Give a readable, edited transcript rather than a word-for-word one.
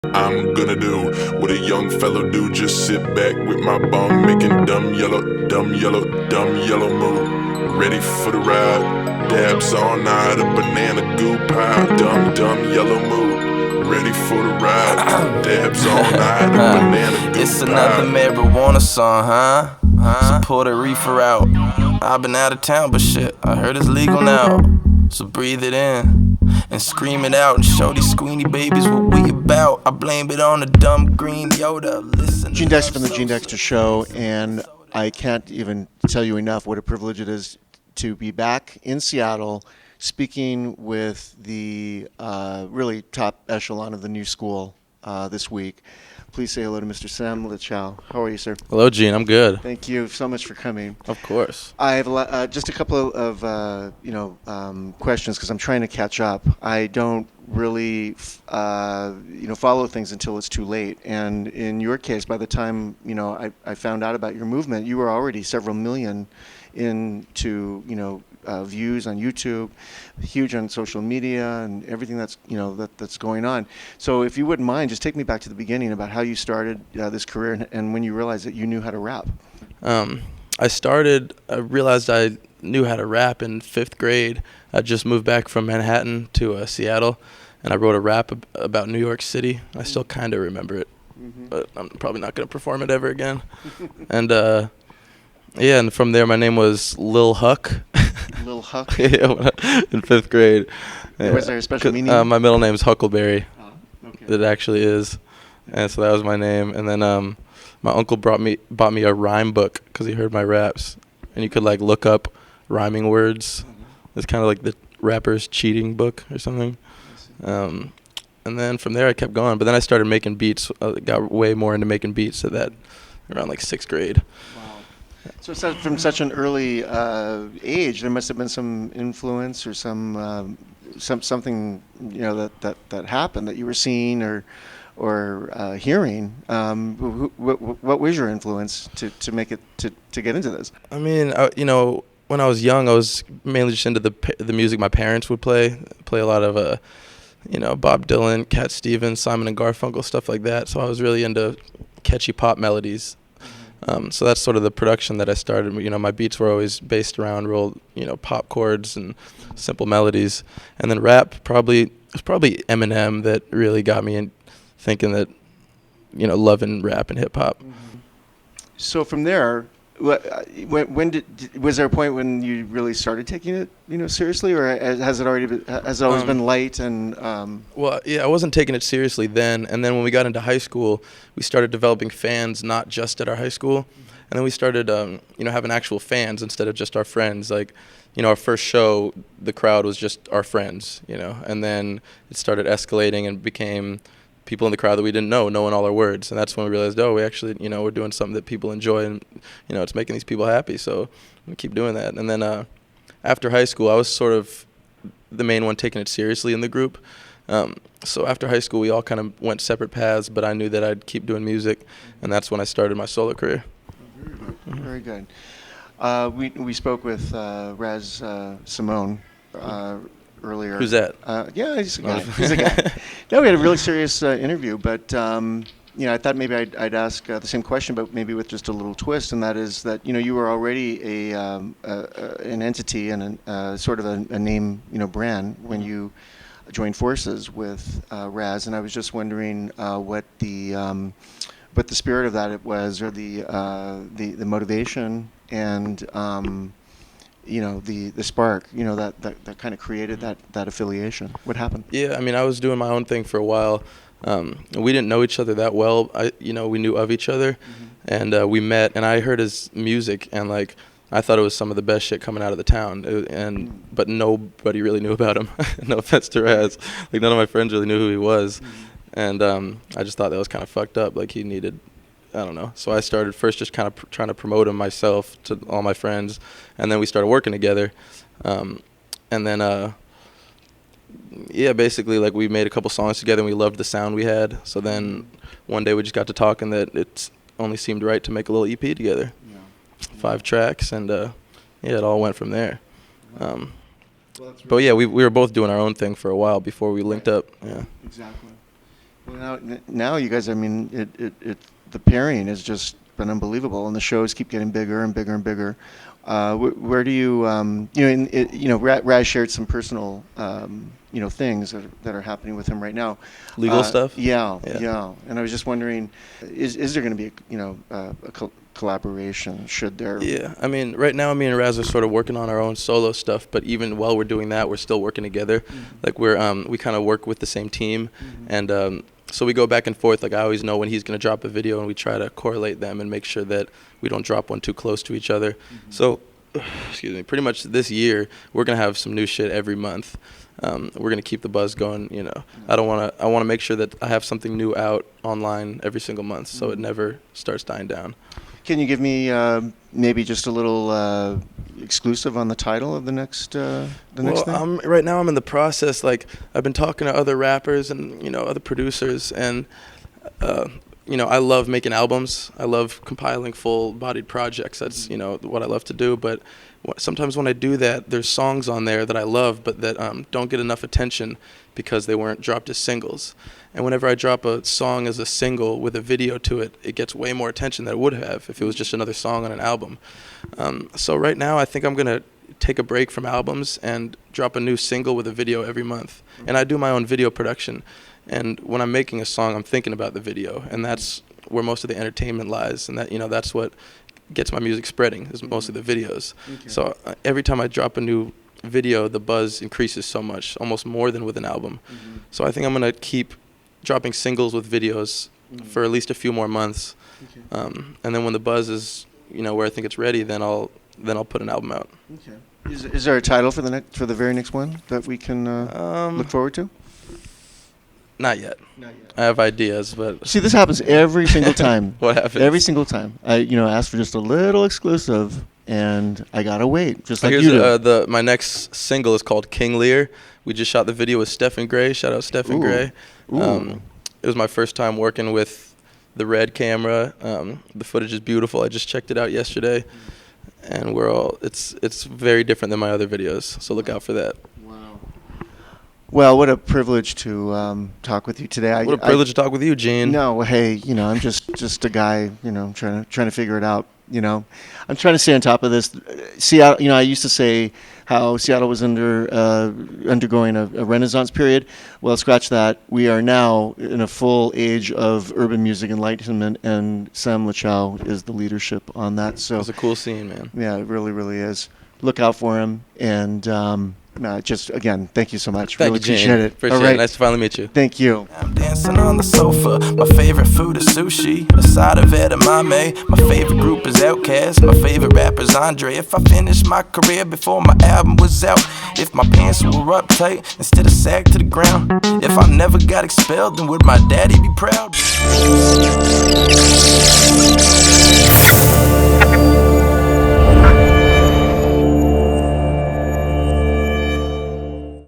I'm gonna do what a young fellow do. Just sit back with my bong, making dumb yellow move. Ready for the ride, dabs all night, a banana goo pie. Dumb yellow move. Ready for the ride, dabs all night, a banana goo It's pie. another marijuana song, huh? So pour the reefer out. I've been out of town, but shit, I heard it's legal now. So breathe it in and scream it out and show these squeamy babies what we about. I blame it on the dumb green Yoda. Listen, Gene Dexter from the Gene Dexter Show, and I can't even tell you enough what a privilege it is to be back in Seattle speaking with the really top echelon of the new school this week. Please say hello to Mr. Sam Lachow. How are you, sir? Hello, Gene. I'm good. Thank you so much for coming. Of course. I have just a couple of questions because I'm trying to catch up. I don't really follow things until it's too late. And in your case, by the time I found out about your movement, you were already several million into views on YouTube, huge on social media, and everything that's going on. So if you wouldn't mind, just take me back to the beginning about how you started this career and when you realized that you knew how to rap. I realized I knew how to rap in 5th grade. I just moved back from Manhattan to Seattle, and I wrote a rap about New York City. I still kind of remember it, but I'm probably not going to perform it ever again. And and from there, my name was Lil Huck. Lil Huck? Yeah, in 5th grade. Yeah. Was there a special meaning? My middle name's Huckleberry. Oh, okay. It actually is. And so that was my name. And then my uncle bought me a rhyme book because he heard my raps. And you could look up rhyming words. It's kind of like the rapper's cheating book or something. And then from there I kept going. But then I started making beats. Got way more into making beats around 6th grade. Wow. So from such an early age, there must have been some influence or something that happened that you were seeing or hearing. What was your influence to make it to get into this? I mean, when I was young, I was mainly just into the music my parents would play a lot of Bob Dylan, Cat Stevens, Simon and Garfunkel, stuff like that. So I was really into catchy pop melodies. So that's sort of the production that I started. My beats were always based around real, pop chords and simple melodies. And then rap it was probably Eminem that really got me in thinking that, loving rap and hip hop. So from there, was there a point when you really started taking it, seriously, or has it always been light and? Well, yeah, I wasn't taking it seriously then, and then when we got into high school, we started developing fans, not just at our high school, and then we started, having actual fans instead of just our friends. Our first show, the crowd was just our friends, and then it started escalating and became people in the crowd that we didn't know, knowing all our words. And that's when we realized, we actually, we're doing something that people enjoy and, it's making these people happy. So we keep doing that. And then after high school, I was sort of the main one taking it seriously in the group. So after high school, we all kind of went separate paths, but I knew that I'd keep doing music. And that's when I started my solo career. Very good. We spoke with Raz Simone earlier. Who's that? Yeah, he's a guy. He's a guy. No, we had a really serious interview, but I thought maybe I'd ask the same question, but maybe with just a little twist, and that is that you were already an entity and sort of a name brand when you joined forces with Raz, and I was just wondering what the spirit of that it was, or the motivation and the spark, that kind of created that affiliation. What happened? Yeah, I mean, I was doing my own thing for a while. We didn't know each other that well. We knew of each other, and we met. And I heard his music, and I thought it was some of the best shit coming out of the town. But nobody really knew about him. No offense to Raz, none of my friends really knew who he was, and I just thought that was kind of fucked up. He needed. I don't know. So I started first just kind of trying to promote him myself to all my friends, and then we started working together. And then, basically, we made a couple songs together, and we loved the sound we had. So then one day we just got to talking that it only seemed right to make a little EP together. Yeah. 5 tracks, and it all went from there. But yeah, we were both doing our own thing for a while before we linked up. Yeah. Exactly. Well, now you guys, I mean, the pairing has just been unbelievable, and the shows keep getting bigger and bigger and bigger. Where do you, Raz shared some personal, things that are happening with him right now. Legal stuff? Yeah, Yeah. yeah. And I was just wondering, is there going to be, collaboration? Should there? Yeah, I mean, right now me and Raz are sort of working on our own solo stuff, but even while we're doing that, we're still working together. Like we kind of work with the same team, and so we go back and forth. Like I always know when he's gonna drop a video, and we try to correlate them and make sure that we don't drop one too close to each other. So, excuse me, pretty much this year we're gonna have some new shit every month. We're gonna keep the buzz going. I want to make sure that I have something new out online every single month, so it never starts dying down. Can you give me maybe just a little exclusive on the title of the next next thing? Right now I'm in the process. Like I've been talking to other rappers and other producers, and I love making albums. I love compiling full-bodied projects. That's what I love to do. But sometimes when I do that, there's songs on there that I love, but that don't get enough attention because they weren't dropped as singles. And whenever I drop a song as a single with a video to it, it gets way more attention than it would have if it was just another song on an album. So right now, I think I'm gonna take a break from albums and drop a new single with a video every month. And I do my own video production. And when I'm making a song, I'm thinking about the video, and that's where most of the entertainment lies. And that's what gets my music spreading, is mostly the videos. Okay. So every time I drop a new video, the buzz increases so much, almost more than with an album. So I think I'm gonna keep dropping singles with videos for at least a few more months, and then when the buzz is where I think it's ready, then I'll put an album out. Okay. Is there a title for the very next one that we can look forward to? Not yet. I have ideas, but see, this happens every single time. What happens? Every single time. I ask for just a little exclusive, and I gotta wait, just like you do. My next single is called King Lear. We just shot the video with Stephen Gray. Shout out Stephen Gray. It was my first time working with the Red camera. The footage is beautiful. I just checked it out yesterday, and it's very different than my other videos. So look out for that. Wow. Well, what a privilege to talk with you today. What a privilege to talk with you, Gene. No, hey, I'm just a guy, trying to figure it out. I'm trying to stay on top of this. Seattle, I used to say how Seattle was undergoing a renaissance period. Well, scratch that. We are now in a full age of urban music enlightenment, and Sam Lachow is the leadership on that. So it's a cool scene, man. Yeah, it really, really is. Look out for him, and just again, thank you so much. Thank really you, Gene. Appreciate it. Appreciate it. Nice to finally meet you. Thank you. I'm dancing on the sofa. My favorite food is sushi, a side of edamame. My favorite group is Outkast. My favorite rapper is Andre. If I finished my career before my album was out, if my pants were up tight instead of sagged to the ground, if I never got expelled, then would my daddy be proud?